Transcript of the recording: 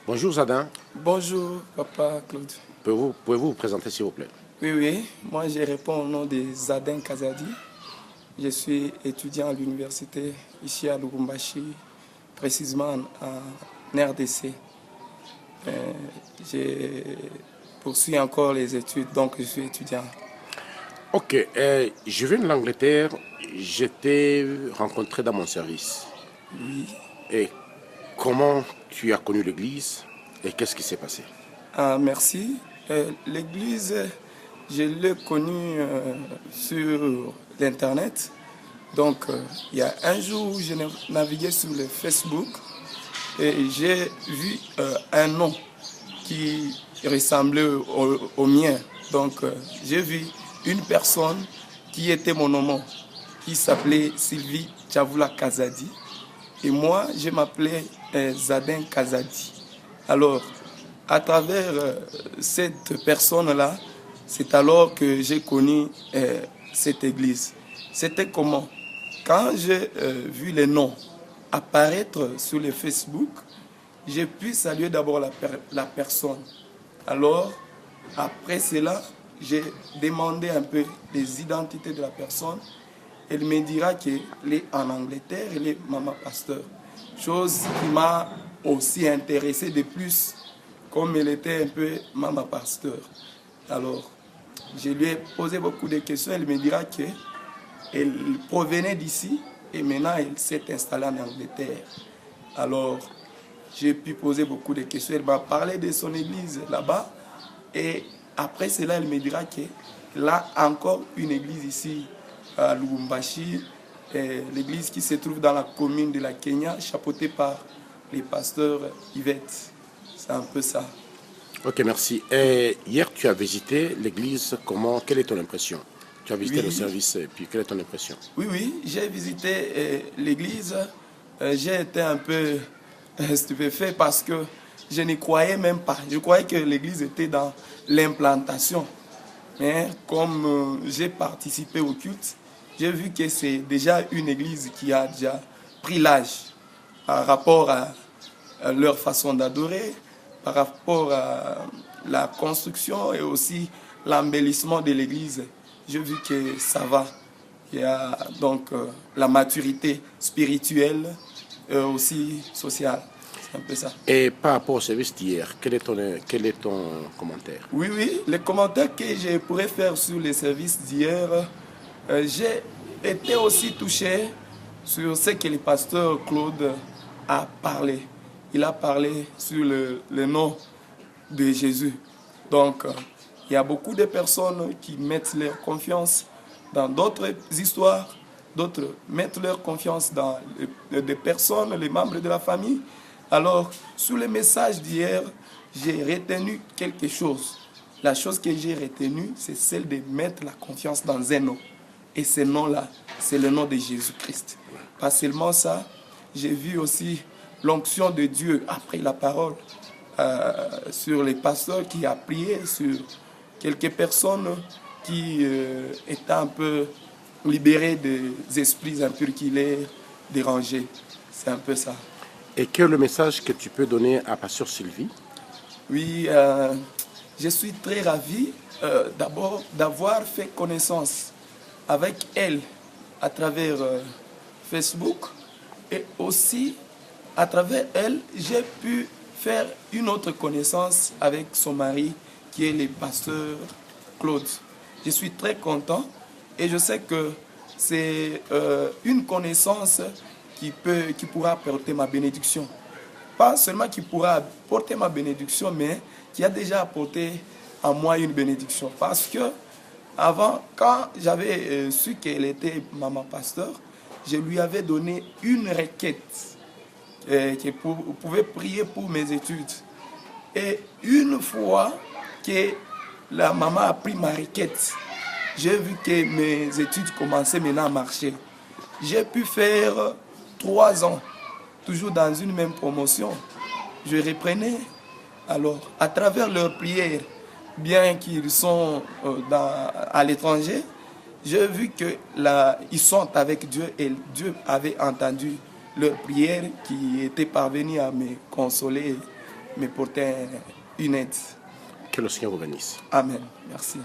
Bonjour Zadin, Bonjour, papa Claude. pouvez-vous vous présenter s'il vous plaît? Oui, moi je réponds au nom de Zadin Kazadi. Je suis étudiant à l'université ici à Lubumbashi, précisément en RDC. Je poursuis encore les études, donc je suis étudiant. Ok, je viens de l'Angleterre, je t'ai rencontré dans mon service. Oui. Et comment tu as connu l'église et qu'est-ce qui s'est passé? Merci. L'église, je l'ai connue sur l'Internet. Donc, il y a un jour où je naviguais sur le Facebook et j'ai vu un nom qui ressemblait au mien. Donc, j'ai vu une personne qui était mon nom, qui s'appelait Sylvie Chavula Kazadi. Et moi, je m'appelais Zadin Kazadi. Alors, à travers cette personne-là, c'est alors que j'ai connu cette église. C'était comment? Quand j'ai vu les noms apparaître sur le Facebook, j'ai pu saluer d'abord la personne. Alors, après cela, j'ai demandé un peu les identités de la personne. Elle me dira qu'elle est en Angleterre, elle est maman pasteur. Chose qui m'a aussi intéressé de plus, comme elle était un peu maman pasteur. Alors, je lui ai posé beaucoup de questions. Elle me dira qu'elle provenait d'ici et maintenant elle s'est installée en Angleterre. Alors, j'ai pu poser beaucoup de questions. Elle m'a parlé de son église là-bas. Et après cela, elle me dira qu'elle a encore une église ici à Lubumbashi, l'église qui se trouve dans la commune de la Kenya, chapeautée par les pasteurs Yvette. C'est un peu ça. Ok, merci. Et hier, tu as visité l'église, quelle est ton impression? Tu as visité le service, et puis quelle est ton impression? Oui, j'ai visité l'église. J'ai été un peu stupéfait parce que je n'y croyais même pas. Je croyais que l'église était dans l'implantation. Mais comme j'ai participé au culte, j'ai vu que c'est déjà une église qui a déjà pris l'âge par rapport à leur façon d'adorer, par rapport à la construction et aussi l'embellissement de l'église. J'ai vu que ça va. Il y a donc la maturité spirituelle et aussi sociale. C'est un peu ça. Et par rapport au service d'hier, quel est ton commentaire? Oui, les commentaires que je pourrais faire sur les services d'hier, j'ai été aussi touché sur ce que le pasteur Claude a parlé. Il a parlé sur le nom de Jésus. Donc, il y a beaucoup de personnes qui mettent leur confiance dans d'autres histoires, d'autres mettent leur confiance dans des personnes, les membres de la famille. Alors, sur le message d'hier, j'ai retenu quelque chose. La chose que j'ai retenue, c'est celle de mettre la confiance dans un nom. Et ce nom-là, c'est le nom de Jésus-Christ. Pas seulement ça, j'ai vu aussi l'onction de Dieu après la parole sur les pasteurs qui a prié sur quelques personnes qui étaient un peu libérées des esprits impurs qui les dérangeaient. C'est un peu ça. Et quel est le message que tu peux donner à Pasteur Sylvie? Oui, je suis très ravi d'abord d'avoir fait connaissance avec elle à travers Facebook et aussi à travers elle, j'ai pu faire une autre connaissance avec son mari qui est le pasteur Claude. Je suis très content et je sais que c'est une connaissance qui pourra apporter ma bénédiction. Pas seulement qui pourra apporter ma bénédiction, mais qui a déjà apporté à moi une bénédiction. Parce que avant, quand j'avais su qu'elle était maman pasteur, je lui avais donné une requête qui pouvait prier pour mes études. Et une fois que la maman a pris ma requête, j'ai vu que mes études commençaient maintenant à marcher. J'ai pu faire 3 ans, toujours dans une même promotion. Je reprenais. Alors, à travers leurs prières, bien qu'ils sont à l'étranger, j'ai vu qu'ils sont avec Dieu et Dieu avait entendu leurs prières qui étaient parvenues à me consoler me porter une aide. Que le Seigneur vous bénisse. Amen. Merci.